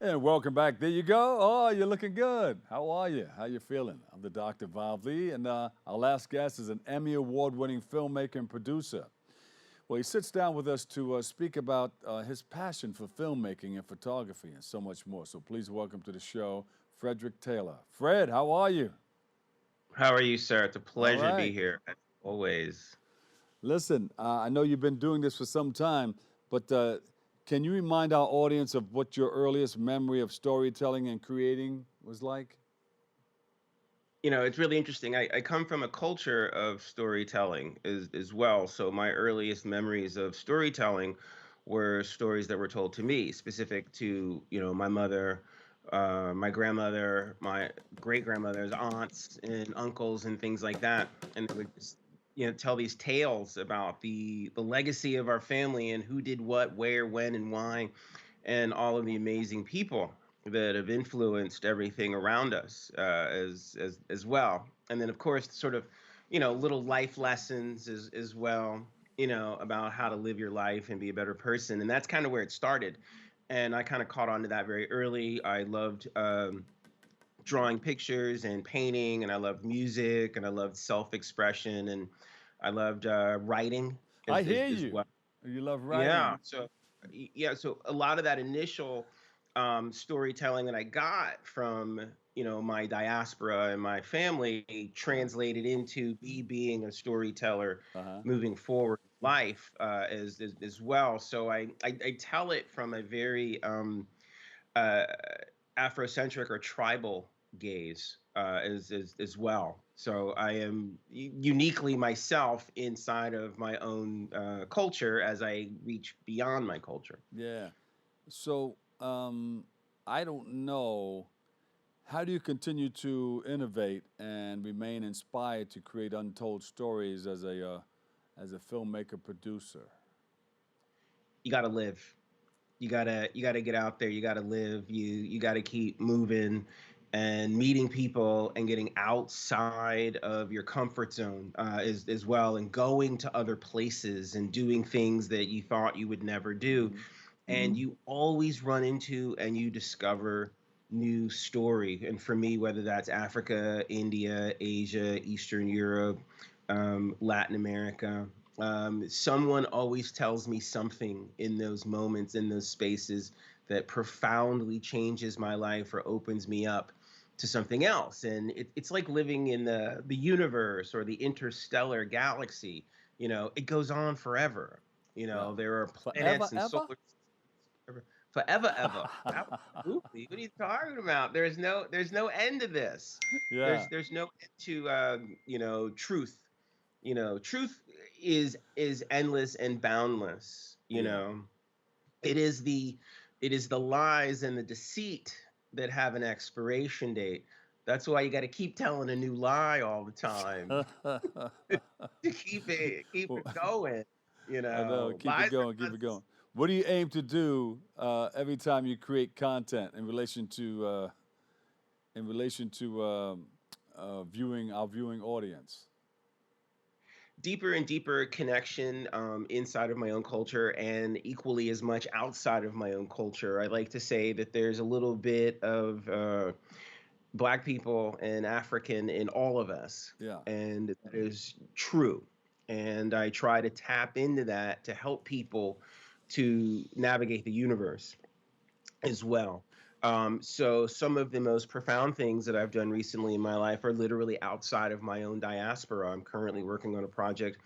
And welcome back. There you go. Oh, you're looking good. How are you? How you feeling? I'm the Dr. Valvi, and our last guest is an Emmy Award-winning filmmaker and producer. Well, he sits down with us to speak about his passion for filmmaking and photography and so much more. So please welcome to the show, Frederick Taylor. Fred, how are you? How are you, sir? It's a All pleasure to be right. here, as always. Listen, I know you've been doing this for some time, but can you remind our audience of what your earliest memory of storytelling and creating was like? It's really interesting. I come from a culture of storytelling as well. So my earliest memories of storytelling were stories that were told to me, specific to, my mother, my grandmother, my great grandmother's aunts and uncles and things like that. And they would just, tell these tales about the legacy of our family and who did what, where, when, and why, and all of the amazing people that have influenced everything around us as well. And then, of course, sort of, little life lessons as well, about how to live your life and be a better person. And that's kind of where it started. And I kind of caught on to that very early. I loved drawing pictures and painting, and I loved music, and I loved self-expression, and I loved writing I as hear as you. well. You love Yeah. writing. So a lot of that initial storytelling that I got from my diaspora and my family Uh-huh. translated into me being a storyteller Uh-huh. moving forward in life as well. So I tell it from a very uh, Afrocentric or tribal gaze as well. So I am uniquely myself inside of my own culture as I reach beyond my culture. Yeah. So I don't know. How do you continue to innovate and remain inspired to create untold stories as a filmmaker producer? You got to live. You got to get out there. You got to live. You got to keep moving and meeting people and getting outside of your comfort zone as well, and going to other places and doing things that you thought you would never do. Mm-hmm. And you always run into and you discover new story. And for me, whether that's Africa, India, Asia, Eastern Europe, Latin America, someone always tells me something in those moments, in those spaces, that profoundly changes my life or opens me up to something else. And it's like living in the universe or the interstellar galaxy. It goes on forever. Yeah. There are Forever, planets and ever? solar systems forever, ever. Absolutely. What are you talking about? There's no end to this. Yeah. There's no end to truth. Truth is endless and boundless. Yeah. It is the lies and the deceit that have an expiration date. That's why you got to keep telling a new lie all the time to keep Well, it going. I know. Keep it Lies going. are Keep not. it going. What do you aim to do every time you create content in relation to viewing our viewing audience? Deeper and deeper connection inside of my own culture, and equally as much outside of my own culture. I like to say that there's a little bit of Black people and African in all of us, Yeah. and that is true. And I try to tap into that to help people to navigate the universe as well. So some of the most profound things that I've done recently in my life are literally outside of my own diaspora. I'm currently working on a project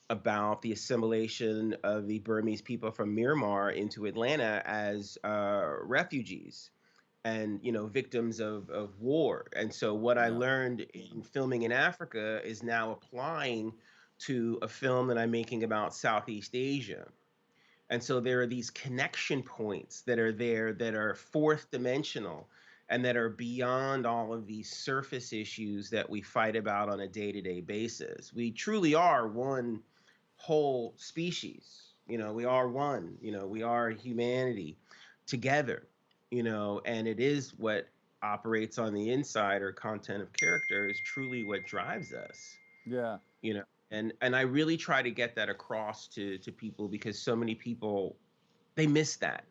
about the assimilation of the Burmese people from Myanmar into Atlanta as refugees and victims of war. And so what I Yeah. learned in filming in Africa is now applying to a film that I'm making about Southeast Asia. And so there are these connection points that are there that are fourth dimensional and that are beyond all of these surface issues that we fight about on a day-to-day basis. We truly are one whole species. We are one, we are humanity together, and it is what operates on the inside, or content of character is truly what drives us Yeah. you know and I really try to get that across to people, because so many people, they miss that.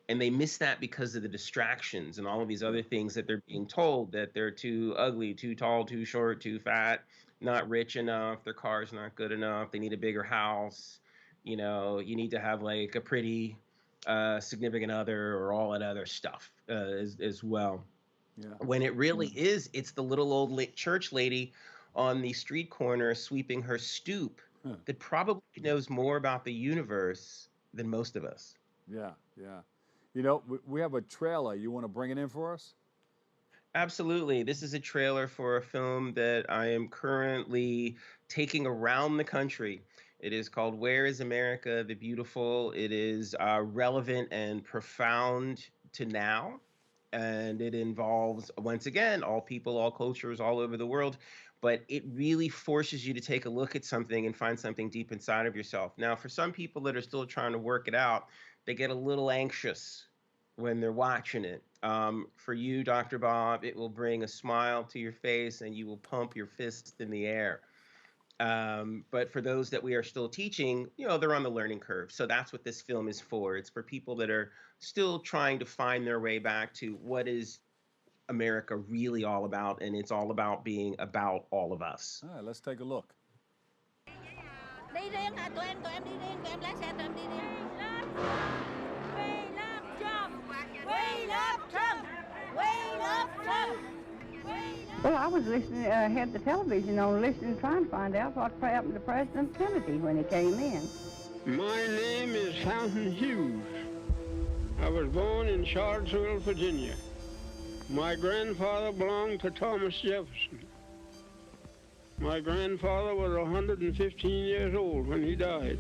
And they miss that because of the distractions and all of these other things that they're being told, that they're too ugly, too tall, too short, too fat, not rich enough, their car's not good enough, they need a bigger house, you need to have like a pretty significant other or all that other stuff as well. Yeah. When it really is, it's the little old church lady on the street corner sweeping her stoop Huh. that probably knows more about the universe than most of us. Yeah. Yeah. We have a trailer. You want to bring it in for us? Absolutely. This is a trailer for a film that I am currently taking around the country. It is called Where is America the Beautiful? It is relevant and profound to now. And it involves, once again, all people, all cultures, all over the world. But it really forces you to take a look at something and find something deep inside of yourself. Now, for some people that are still trying to work it out, they get a little anxious when they're watching it. For you, Dr. Bob, it will bring a smile to your face and you will pump your fist in the air. But for those that we are still teaching, they're on the learning curve. So that's what this film is for. It's for people that are still trying to find their way back to what is America really all about. And it's all about being about all of us. All right, let's take a look. Đi riêng hả? Tụi em đi riêng, tụi em lái xe tụi em đi riêng. We love Trump. We love Trump. We love Trump. Well, I was listening, had the television on, listening, trying to find out what happened to President Kennedy when he came in. My name is Fountain Hughes. I was born in Charlottesville, Virginia. My grandfather belonged to Thomas Jefferson. My grandfather was 115 years old when he died.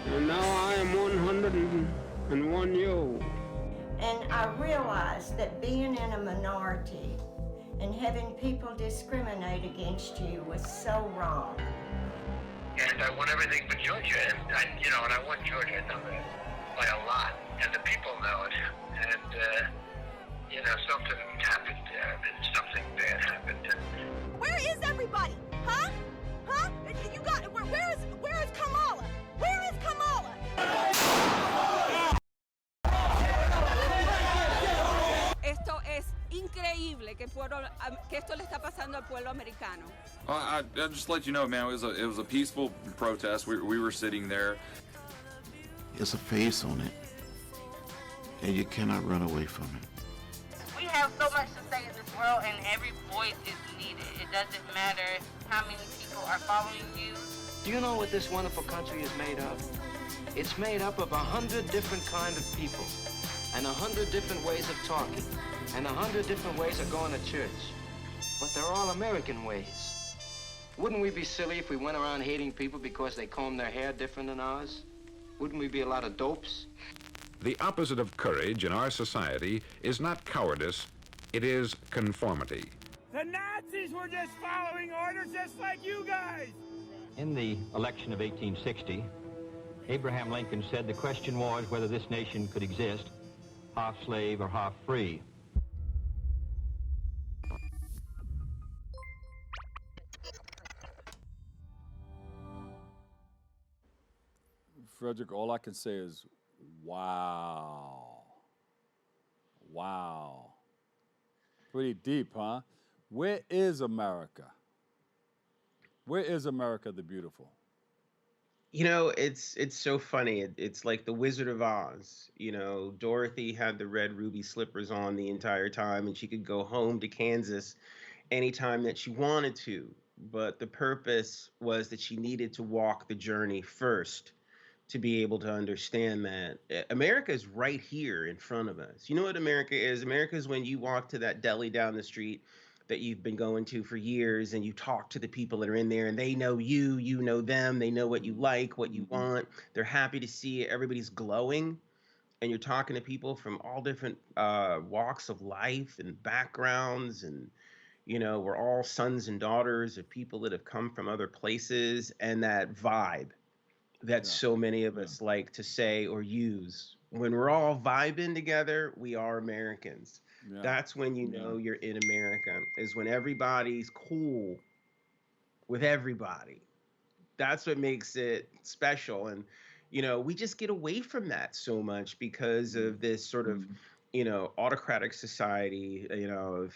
And now I am 101 years old. And I realized that being in a minority and having people discriminate against you was so wrong. And I won everything but Georgia, and I won Georgia, I know that, by a lot, and the people know it. And, something happened there, something bad happened. Where is everybody? Huh? Huh? You got where is Kamala? Where is Kamala? Esto es increíble que esto le está pasando al pueblo americano. I just let you know, man, it was a peaceful protest. We were sitting there. It's a face on it, and you cannot run away from it. We have so much to say in this world, and every voice is needed. It doesn't matter how many people are following you. Do you know what this wonderful country is made of? It's made up of 100 different kind of people, and 100 different ways of talking, and 100 different ways of going to church. But they're all American ways. Wouldn't we be silly if we went around hating people because they comb their hair different than ours? Wouldn't we be a lot of dopes? The opposite of courage in our society is not cowardice, it is conformity. The Nazis were just following orders just like you guys. In the election of 1860, Abraham Lincoln said the question was whether this nation could exist, half slave or half free. Frederick, all I can say is, wow. Wow. Pretty deep, huh? Where is America? Where is America the Beautiful? It's so funny. It's like the Wizard of Oz. Dorothy had the red ruby slippers on the entire time, and she could go home to Kansas anytime that she wanted to. But the purpose was that she needed to walk the journey first to be able to understand that America is right here in front of us. You know what America is? America is when you walk to that deli down the street that you've been going to for years, and you talk to the people that are in there, and they know you, you know them, they know what you like, what you want. They're happy to see it. Everybody's glowing, and you're talking to people from all different walks of life and backgrounds, and we're all sons and daughters of people that have come from other places, and that vibe that so many of us like to say or use. When we're all vibing together, we are Americans. Yeah. That's when you know you're in America, is when everybody's cool with everybody. That's what makes it special. And, we just get away from that so much because of this sort of, autocratic society,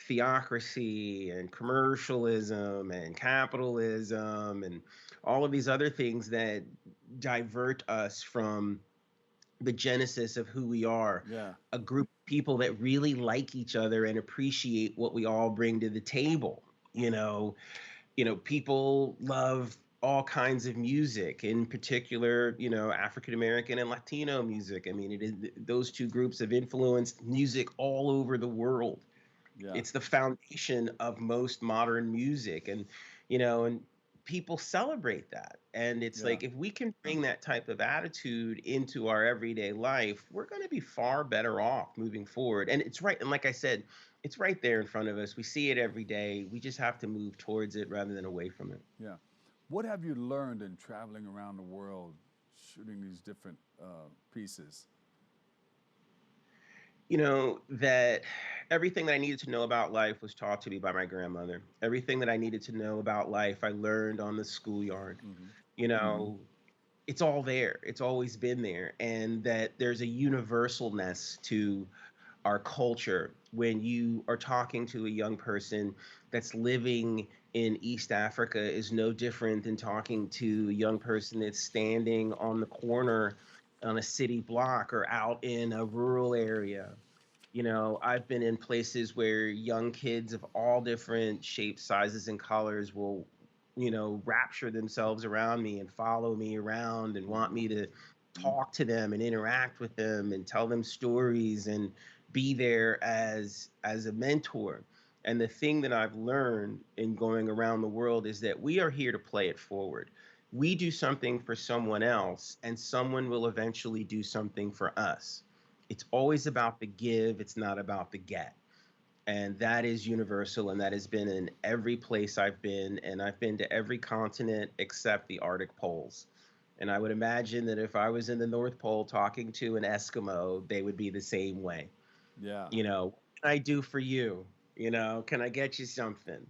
theocracy and commercialism and capitalism and all of these other things that divert us from the genesis of who we are, Yeah. a group of people that really like each other and appreciate what we all bring to the table. People love all kinds of music, in particular, African American and Latino music. I mean, those two groups have influenced music all over the world. Yeah. It's the foundation of most modern music, and people celebrate that. And it's Yeah. like, if we can bring that type of attitude into our everyday life, we're going to be far better off moving forward. And it's right, and like I said, it's right there in front of us. We see it every day. We just have to move towards it rather than away from it. Yeah. What have you learned in traveling around the world, shooting these different pieces? That everything that I needed to know about life was taught to me by my grandmother. Everything that I needed to know about life, I learned on the schoolyard. It's all there. It's always been there. And that there's a universalness to our culture when you are talking to a young person that's living in East Africa is no different than talking to a young person that's standing on the corner on a city block or out in a rural area. I've been in places where young kids of all different shapes, sizes, and colors will, rapture themselves around me and follow me around and want me to talk to them and interact with them and tell them stories and be there as a mentor. And the thing that I've learned in going around the world is that we are here to play it forward. We do something for someone else, and someone will eventually do something for us. It's always about the give, it's not about the get. And that is universal, and that has been in every place I've been, and I've been to every continent except the Arctic poles. And I would imagine that if I was in the North Pole talking to an Eskimo, they would be the same way. Yeah. What can I do for you? Can I get you something?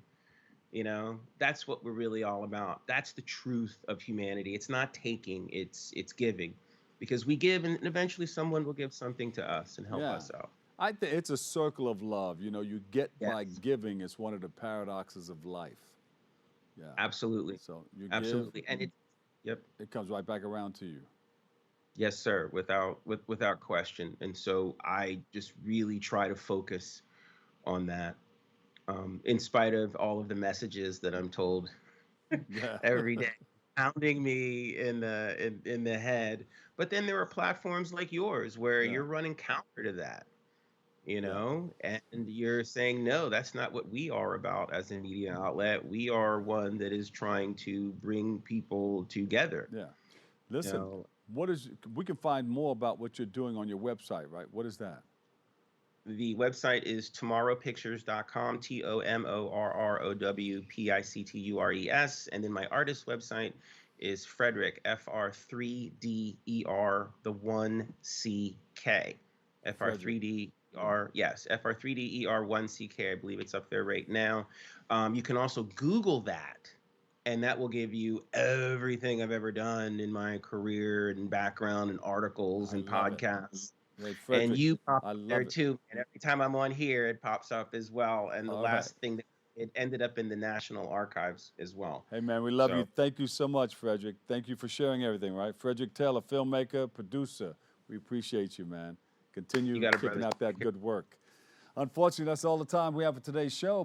That's what we're really all about. That's the truth of humanity. It's not taking, it's giving. Because we give, and eventually someone will give something to us and help us out. I think it's a circle of love. You get by Yes. giving. It's one of the paradoxes of life. Yeah. Absolutely. So you Absolutely. give, And yep. it comes right back around to you. Yes, sir, without question. And so I just really try to focus on that, in spite of all of the messages that I'm told Yeah. every day, pounding me in the head. But then there are platforms like yours where Yeah. you're running counter to that, Yeah. and you're saying, no, that's not what we are about as a media outlet. We are one that is trying to bring people together. Yeah. Listen, know, we can find more about what you're doing on your website, right? What is that? The website is tomorrowpictures.com, TOMORROWPICTURES. And then my artist website is Frederick, FR3DER, the 1CK. FR3DER, yes, FR3DER 1CK. I believe it's up there right now. You can also Google that, and that will give you everything I've ever done in my career and background and articles and love it. podcasts. Hey, And Frederick, you pop I up there love it. too. And every time I'm on here, it pops up as well. And the All last right. thing that it ended up in the National Archives as well. Hey, man, we love So- you. Thank you so much, Frederick. Thank you for sharing everything, right? Frederick Taylor, filmmaker, producer. We appreciate you, man. Continue You got it, kicking brother. out that good work. Unfortunately, that's all the time we have for today's show.